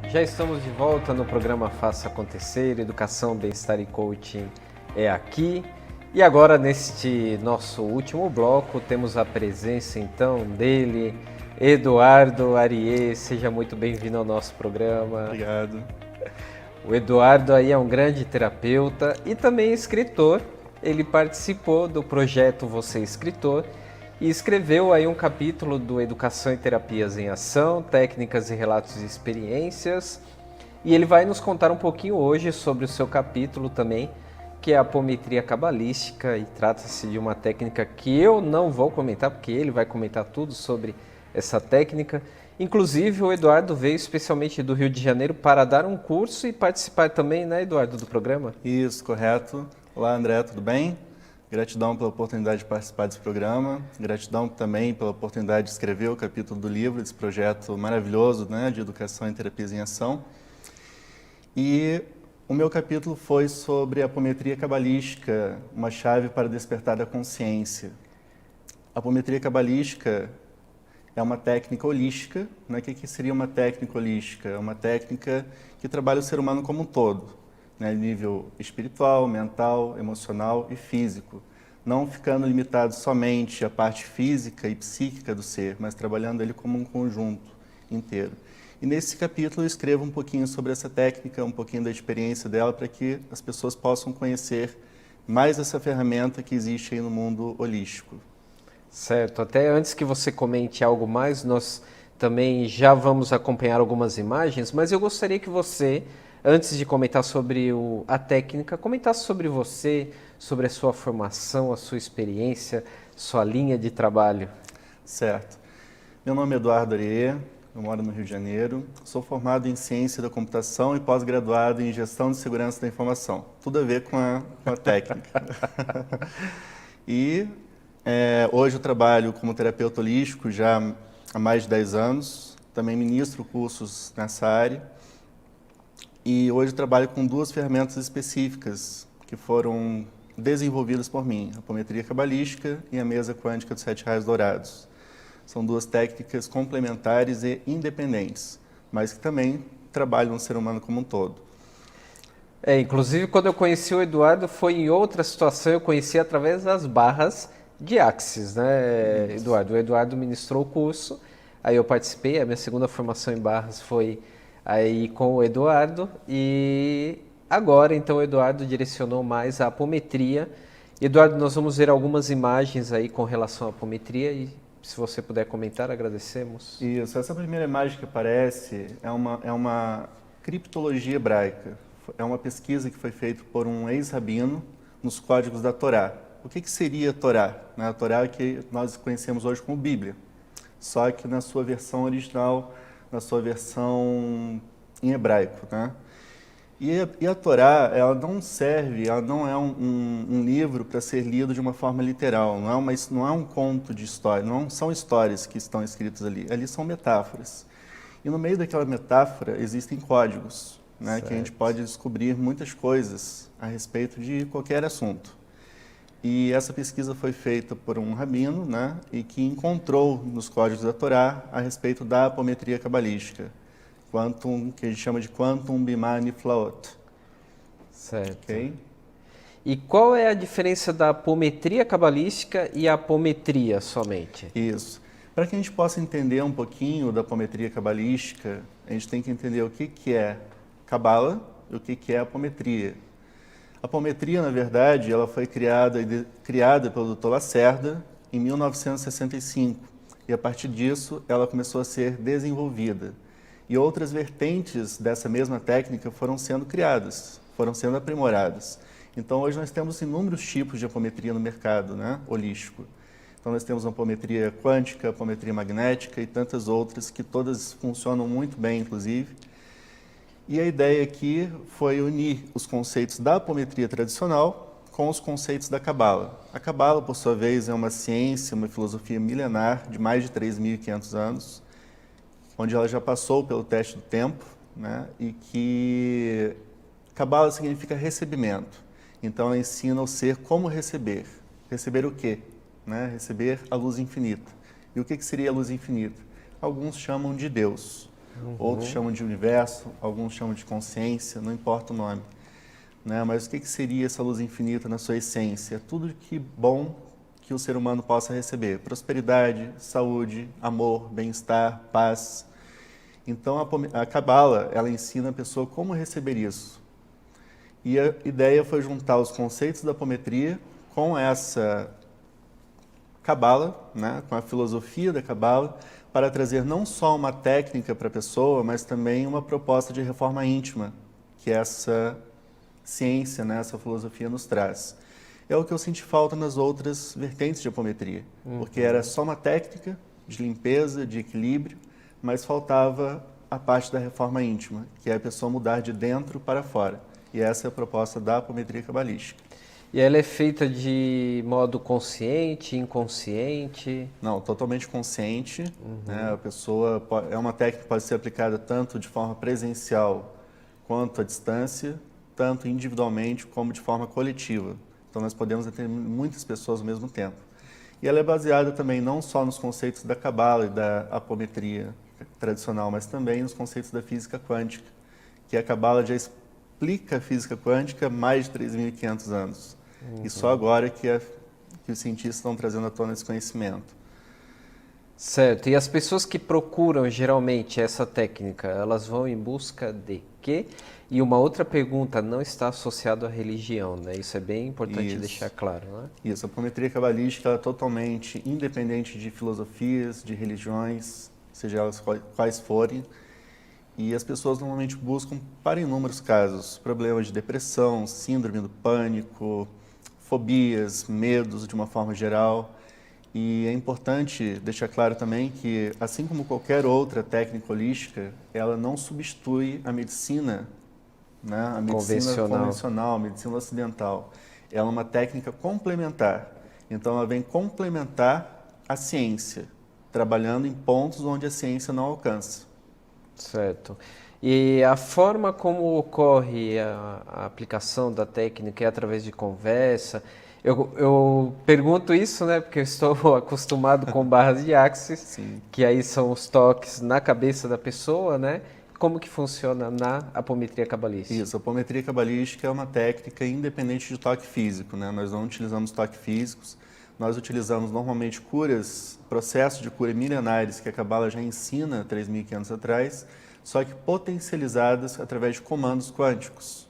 Já estamos de volta no programa Faça Acontecer, Educação, Bem-Estar e Coaching é aqui. E agora, neste nosso último bloco, temos a presença então dele, Eduardo Ariê. Seja muito bem-vindo ao nosso programa. Obrigado. O Eduardo aí é um grande terapeuta e também escritor. Ele participou do projeto Você Escritor e escreveu aí um capítulo do Educação e Terapias em Ação, Técnicas e Relatos de Experiências. E ele vai nos contar um pouquinho hoje sobre o seu capítulo também, que é a apometria cabalística, e trata-se de uma técnica que eu não vou comentar, porque ele vai comentar tudo sobre essa técnica. Inclusive, o Eduardo veio especialmente do Rio de Janeiro para dar um curso e participar também, né, Eduardo, do programa? Isso, correto. Olá, André, tudo bem? Gratidão pela oportunidade de participar desse programa. Gratidão também pela oportunidade de escrever o capítulo do livro, desse projeto maravilhoso, né, de Educação e Terapias em Ação. E o meu capítulo foi sobre a apometria cabalística, uma chave para despertar da consciência. A apometria cabalística é uma técnica holística, né? O que seria uma técnica holística? É uma técnica que trabalha o ser humano como um todo, né? Nível espiritual, mental, emocional e físico. Não ficando limitado somente à parte física e psíquica do ser, mas trabalhando ele como um conjunto inteiro. E nesse capítulo eu escrevo um pouquinho sobre essa técnica, um pouquinho da experiência dela, para que as pessoas possam conhecer mais essa ferramenta que existe aí no mundo holístico. Certo, até antes que você comente algo mais, nós também já vamos acompanhar algumas imagens, mas eu gostaria que você, antes de comentar sobre a técnica, comentasse sobre você, sobre a sua formação, a sua experiência, sua linha de trabalho. Certo. Meu nome é Eduardo Ariê, eu moro no Rio de Janeiro, sou formado em Ciência da Computação e pós-graduado em Gestão de Segurança da Informação. Tudo a ver com a técnica. E hoje eu trabalho como terapeuta holístico já há mais de 10 anos, também ministro cursos nessa área. E hoje eu trabalho com duas ferramentas específicas que foram desenvolvidas por mim, a apometria cabalística e a mesa quântica dos 7 raios dourados. São duas técnicas complementares e independentes, mas que também trabalham no ser humano como um todo. Inclusive, quando eu conheci o Eduardo, foi em outra situação, eu conheci através das barras de Axis, né, Eduardo? O Eduardo ministrou o curso, aí eu participei, a minha segunda formação em barras foi aí com o Eduardo, e agora, então, o Eduardo direcionou mais a apometria. Eduardo, nós vamos ver algumas imagens aí com relação à apometria, e se você puder comentar, agradecemos. Isso, essa primeira imagem que aparece é uma criptologia hebraica. É uma pesquisa que foi feita por um ex-rabino nos códigos da Torá. O que seria a Torá? A Torá é que nós conhecemos hoje como Bíblia, só que na sua versão original, na sua versão em hebraico, né? E a Torá, ela não serve, ela não é um livro para ser lido de uma forma literal, não é um conto de história, não são histórias que estão escritas ali, ali são metáforas. E no meio daquela metáfora existem códigos, né, que a gente pode descobrir muitas coisas a respeito de qualquer assunto. E essa pesquisa foi feita por um rabino, né, e que encontrou nos códigos da Torá a respeito da apometria cabalística. Que a gente chama de Quantum Bimah Niflaot. Certo. Okay? E qual é a diferença da apometria cabalística e a apometria somente? Isso. Para que a gente possa entender um pouquinho da apometria cabalística, a gente tem que entender o que é cabala e o que é apometria. A apometria, na verdade, ela foi criada pelo Dr. Lacerda em 1965. E a partir disso, ela começou a ser desenvolvida. E outras vertentes dessa mesma técnica foram sendo criadas, foram sendo aprimoradas. Então, hoje nós temos inúmeros tipos de apometria no mercado, né, holístico. Então, nós temos a apometria quântica, a apometria magnética e tantas outras que todas funcionam muito bem, inclusive. E a ideia aqui foi unir os conceitos da apometria tradicional com os conceitos da cabala. A cabala, por sua vez, é uma ciência, uma filosofia milenar de mais de 3.500 anos, onde ela já passou pelo teste do tempo, né? E que cabala significa recebimento. Então, ela ensina o ser como receber. Receber o quê? Né? Receber a luz infinita. E o que seria a luz infinita? Alguns chamam de Deus. outros chamam de universo, alguns chamam de consciência, não importa o nome. Né? Mas o que seria essa luz infinita na sua essência? Tudo que bom que o ser humano possa receber. Prosperidade, saúde, amor, bem-estar, paz. Então a Cabala, ela ensina a pessoa como receber isso. E a ideia foi juntar os conceitos da apometria com essa Cabala, né? Com a filosofia da Cabala, para trazer não só uma técnica para a pessoa, mas também uma proposta de reforma íntima, que essa ciência, né, essa filosofia nos traz. É o que eu senti falta nas outras vertentes de apometria, porque era só uma técnica de limpeza, de equilíbrio, mas faltava a parte da reforma íntima, que é a pessoa mudar de dentro para fora. E essa é a proposta da apometria cabalística. E ela é feita de modo consciente, inconsciente? Não, totalmente consciente. Né? A pessoa é uma técnica que pode ser aplicada tanto de forma presencial quanto à distância, tanto individualmente como de forma coletiva. Então nós podemos atender muitas pessoas ao mesmo tempo. E ela é baseada também não só nos conceitos da Cabala e da apometria tradicional, mas também nos conceitos da física quântica, que a Cabala já explica a física quântica há mais de 3.500 anos. E só agora que os cientistas estão trazendo à tona esse conhecimento. Certo. E as pessoas que procuram geralmente essa técnica, elas vão em busca de quê? E uma outra pergunta, não está associado à religião, né? Isso é bem importante deixar claro, né? Isso, a apometria cabalística ela é totalmente independente de filosofias, de religiões, seja elas quais forem. E as pessoas normalmente buscam, para inúmeros casos, problemas de depressão, síndrome do pânico, fobias, medos de uma forma geral. E é importante deixar claro também que, assim como qualquer outra técnica holística, ela não substitui a medicina, né? A medicina convencional, a medicina ocidental. Ela é uma técnica complementar. Então, ela vem complementar a ciência, trabalhando em pontos onde a ciência não alcança. Certo. E a forma como ocorre a aplicação da técnica é através de conversa. Eu pergunto isso, né, porque eu estou acostumado com barras de Axis, Sim. que aí são os toques na cabeça da pessoa, né? Como que funciona na apometria cabalística? Isso, a apometria cabalística é uma técnica independente de toque físico, né? Nós não utilizamos toques físicos, nós utilizamos normalmente processos de cura milenares que a Cabala já ensina 3.500 atrás, só que potencializadas através de comandos quânticos.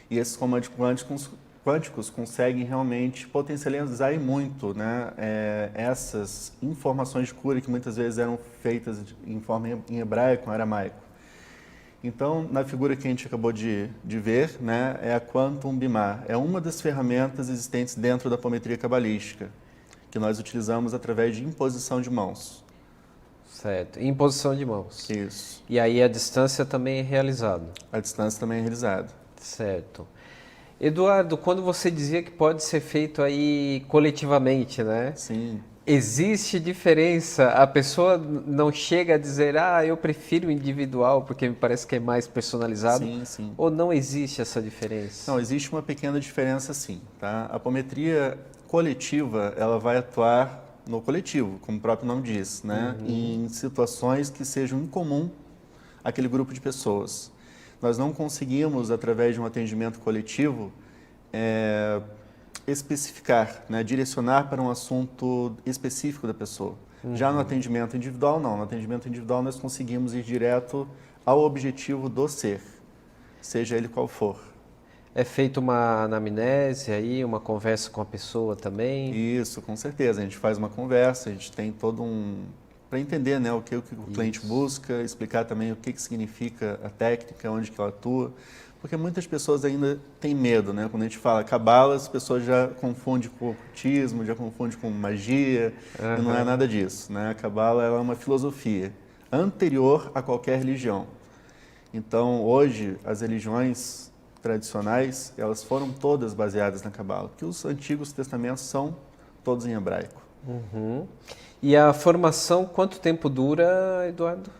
E esses comandos quânticos conseguem realmente potencializar e muito, né, essas informações de cura que muitas vezes eram feitas em forma em hebraico, em aramaico. Então, na figura que a gente acabou de ver, né, é a Quantum Bimar. É uma das ferramentas existentes dentro da apometria cabalística, que nós utilizamos através de imposição de mãos. Certo. Imposição de mãos. Isso. E aí a distância também é realizada. A distância também é realizada. Certo. Eduardo, quando você dizia que pode ser feito aí coletivamente, né? Sim. Existe diferença? A pessoa não chega a dizer, eu prefiro individual porque me parece que é mais personalizado? Sim, sim. Ou não existe essa diferença? Não, existe uma pequena diferença sim, tá? A apometria coletiva, ela vai atuar no coletivo, como o próprio nome diz, né? Em situações que sejam incomum àquele grupo de pessoas. Nós não conseguimos, através de um atendimento coletivo, especificar, né? Direcionar para um assunto específico da pessoa. Já no atendimento individual, não. No atendimento individual, nós conseguimos ir direto ao objetivo do ser, seja ele qual for. É feita uma anamnese aí, uma conversa com a pessoa também? Isso, com certeza. A gente faz uma conversa, a gente tem todo para entender, né, o que o cliente busca, explicar também o que significa a técnica, onde que ela atua. Porque muitas pessoas ainda têm medo, né? Quando a gente fala cabala, as pessoas já confundem com ocultismo, já confundem com magia, e não é nada disso, né? A cabala ela é uma filosofia anterior a qualquer religião. Então, hoje, as religiões tradicionais, elas foram todas baseadas na cabala, porque os antigos testamentos são todos em hebraico. E a formação, quanto tempo dura, Eduardo?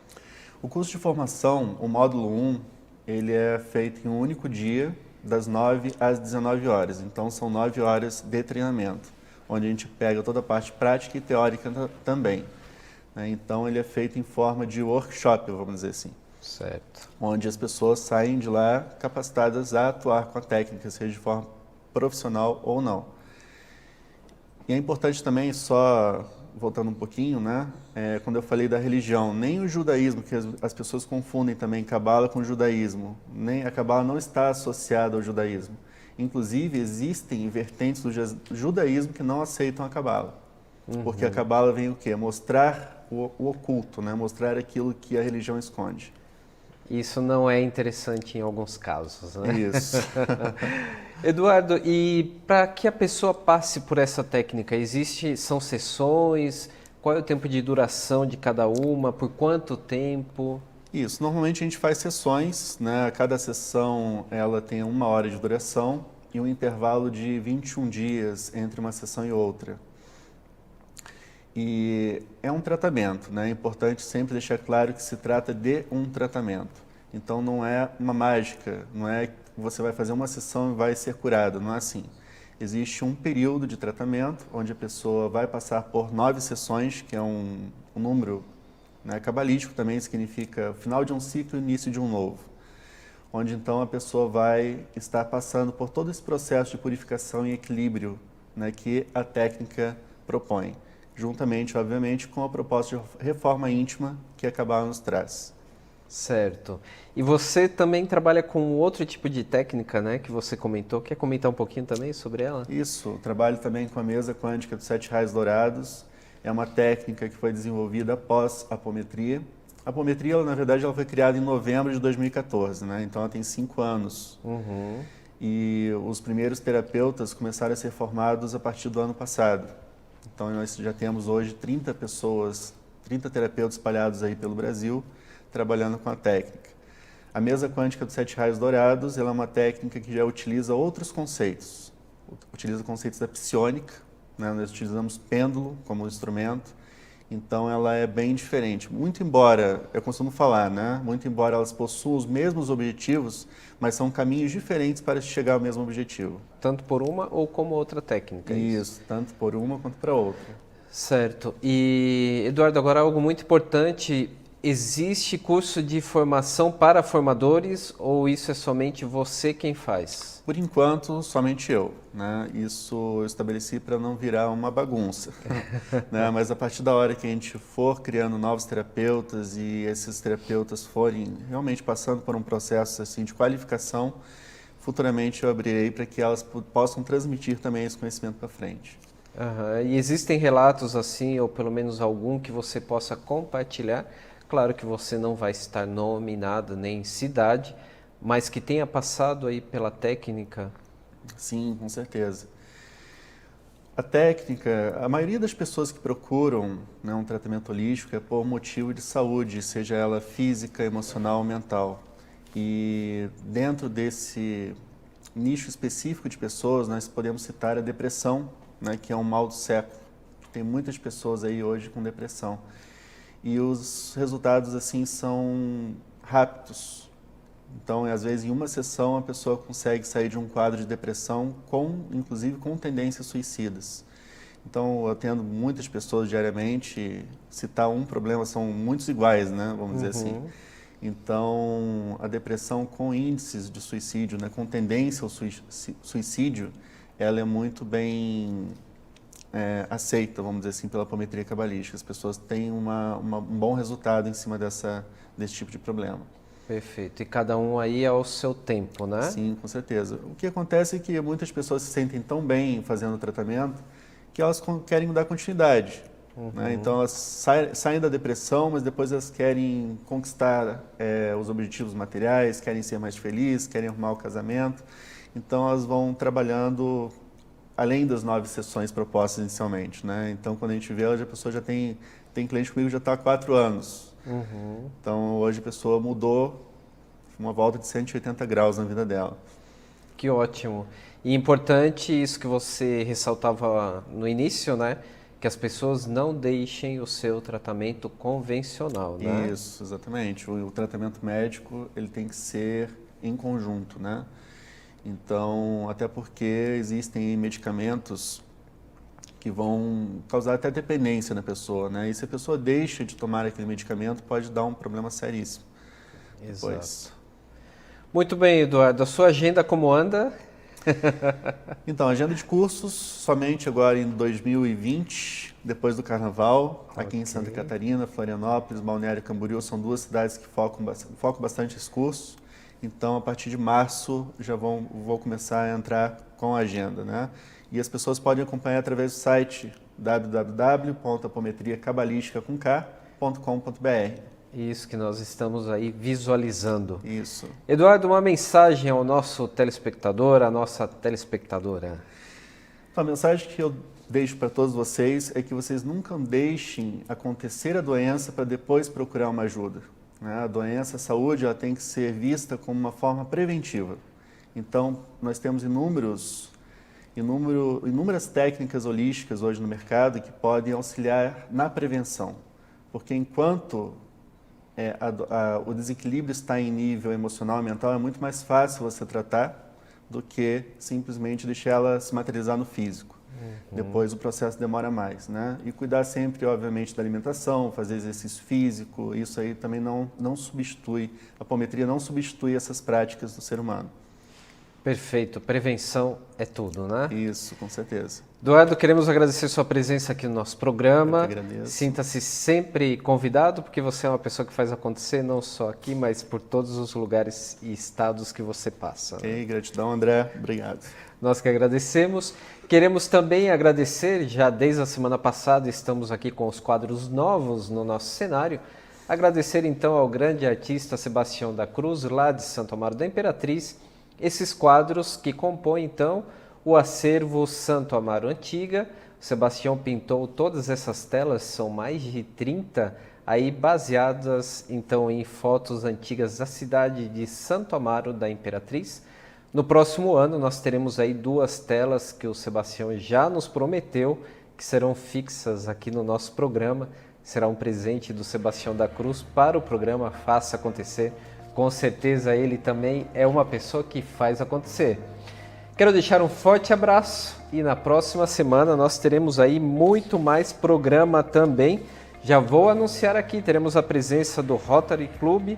O curso de formação, o módulo 1, ele é feito em um único dia, das 9 às 19 horas. Então, são 9 horas de treinamento, onde a gente pega toda a parte prática e teórica também. né? Então ele é feito em forma de workshop, vamos dizer assim. Certo. Onde as pessoas saem de lá capacitadas a atuar com a técnica, seja de forma profissional ou não. E é importante também, só voltando um pouquinho, né? Quando eu falei da religião, nem o judaísmo, que as pessoas confundem também cabala com judaísmo, nem a cabala não está associada ao judaísmo. Inclusive, existem vertentes do judaísmo que não aceitam a cabala. Porque a cabala vem o quê? Mostrar o oculto, né? Mostrar aquilo que a religião esconde. Isso não é interessante em alguns casos, né? Isso. Eduardo, e para que a pessoa passe por essa técnica, são sessões? Qual é o tempo de duração de cada uma? Por quanto tempo? Isso. Normalmente a gente faz sessões, né? Cada sessão ela tem 1 hora de duração e um intervalo de 21 dias entre uma sessão e outra. E é um tratamento, né? É importante sempre deixar claro que se trata de um tratamento. Então não é uma mágica, não é que você vai fazer uma sessão e vai ser curado, não é assim. Existe um período de tratamento onde a pessoa vai passar por 9 sessões, que é um número, né, cabalístico também, significa final de um ciclo e início de um novo. Onde então a pessoa vai estar passando por todo esse processo de purificação e equilíbrio, né, que a técnica propõe. Juntamente, obviamente, com a proposta de reforma íntima que a Cabala nos traz. Certo. E você também trabalha com outro tipo de técnica, né, que você comentou. Quer comentar um pouquinho também sobre ela? Isso, trabalho também com a mesa quântica dos 7 raios dourados. É uma técnica que foi desenvolvida após a apometria. A apometria, ela, na verdade, ela foi criada em novembro de 2014, né? Então ela tem 5 anos. E os primeiros terapeutas começaram a ser formados a partir do ano passado. Então nós já temos hoje 30 pessoas, 30 terapeutas espalhados aí pelo Brasil, trabalhando com a técnica. A mesa quântica dos 7 raios dourados, ela é uma técnica que já utiliza outros conceitos. Utiliza conceitos da psiônica, né? Nós utilizamos pêndulo como instrumento, então ela é bem diferente. Muito embora, eu costumo falar, né? Muito embora elas possuam os mesmos objetivos, mas são caminhos diferentes para chegar ao mesmo objetivo. Tanto por uma ou como outra técnica? Isso, tanto por uma quanto para outra. Certo. E, Eduardo, agora algo muito importante. Existe curso de formação para formadores ou isso é somente você quem faz? Por enquanto, somente eu, né? Isso eu estabeleci para não virar uma bagunça, né? Mas a partir da hora que a gente for criando novos terapeutas e esses terapeutas forem realmente passando por um processo assim de qualificação, futuramente eu abrirei para que elas possam transmitir também esse conhecimento para frente. E existem relatos assim, ou pelo menos algum que você possa compartilhar? Claro que você não vai citar nome, nada, nem cidade, mas que tenha passado aí pela técnica? Sim, com certeza. A técnica, a maioria das pessoas que procuram, né, um tratamento holístico é por motivo de saúde, seja ela física, emocional ou mental. E dentro desse nicho específico de pessoas, nós podemos citar a depressão, né, que é um mal do século. Tem muitas pessoas aí hoje com depressão. E os resultados assim são rápidos. Então, às vezes, em uma sessão, a pessoa consegue sair de um quadro de depressão, inclusive com tendências suicidas. Então, eu atendo muitas pessoas diariamente, citar um problema, são muitos iguais, né? Vamos dizer assim. Então, a depressão com índices de suicídio, né, com tendência ao suicídio, ela é muito bem aceita, vamos dizer assim, pela apometria cabalística. As pessoas têm um bom resultado em cima desse tipo de problema. Perfeito. E cada um aí ao seu tempo, né? Sim, com certeza. O que acontece é que muitas pessoas se sentem tão bem fazendo o tratamento que elas querem dar continuidade. Né? Então, elas saem da depressão, mas depois elas querem conquistar os objetivos materiais, querem ser mais felizes, querem arrumar o casamento. Então, elas vão trabalhando além das 9 sessões propostas inicialmente, né? Então, quando a gente vê, hoje a pessoa já tem cliente comigo já está há 4 anos. Então, hoje a pessoa mudou uma volta de 180 graus na vida dela. Que ótimo. E importante isso que você ressaltava no início, né? Que as pessoas não deixem o seu tratamento convencional, né? Isso, exatamente. O tratamento médico, ele tem que ser em conjunto, né? Então, até porque existem medicamentos que vão causar até dependência na pessoa, né? E se a pessoa deixa de tomar aquele medicamento, pode dar um problema seríssimo. Exato. Depois. Muito bem, Eduardo. A sua agenda como anda? Então, agenda de cursos somente agora em 2020, depois do Carnaval, aqui em Santa Catarina, Florianópolis, Balneário Camboriú, são duas cidades que focam bastante esse curso. Então, a partir de março, já vou começar a entrar com a agenda, né? E as pessoas podem acompanhar através do site www.apometriacabalística.com.br. Isso que nós estamos aí visualizando. Isso. Eduardo, uma mensagem ao nosso telespectador, à nossa telespectadora. A mensagem que eu deixo para todos vocês é que vocês nunca deixem acontecer a doença para depois procurar uma ajuda, né? A doença, a saúde, ela tem que ser vista como uma forma preventiva. Então, nós temos inúmeras técnicas holísticas hoje no mercado que podem auxiliar na prevenção. Porque enquanto o desequilíbrio está em nível emocional e mental, é muito mais fácil você tratar do que simplesmente deixar ela se materializar no físico. Depois o processo demora mais, né? E cuidar sempre, obviamente, da alimentação, fazer exercício físico, isso aí também não substitui, a apometria não substitui essas práticas do ser humano. Perfeito, prevenção é tudo, né? Isso, com certeza. Eduardo, queremos agradecer sua presença aqui no nosso programa. Eu que agradeço. Sinta-se sempre convidado, porque você é uma pessoa que faz acontecer, não só aqui, mas por todos os lugares e estados que você passa. Ok, gratidão, André. Obrigado. Nós que agradecemos. Queremos também agradecer, já desde a semana passada estamos aqui com os quadros novos no nosso cenário. Agradecer então ao grande artista Sebastião da Cruz, lá de Santo Amaro da Imperatriz, esses quadros que compõem então o acervo Santo Amaro Antiga. O Sebastião pintou todas essas telas, são mais de 30, aí baseadas então em fotos antigas da cidade de Santo Amaro da Imperatriz. No próximo ano nós teremos aí 2 telas que o Sebastião já nos prometeu, que serão fixas aqui no nosso programa. Será um presente do Sebastião da Cruz para o programa Faça Acontecer. Com certeza ele também é uma pessoa que faz acontecer. Quero deixar um forte abraço e na próxima semana nós teremos aí muito mais programa também. Já vou anunciar aqui, teremos a presença do Rotary Club.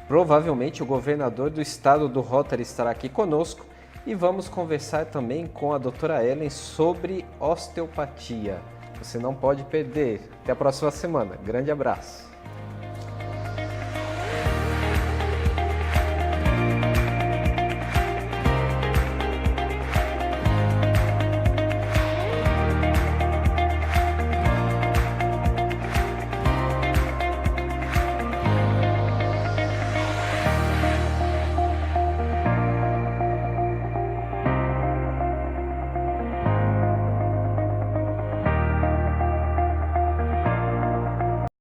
Provavelmente o governador do estado do Rotary estará aqui conosco e vamos conversar também com a doutora Ellen sobre osteopatia. Você não pode perder. Até a próxima semana. Grande abraço.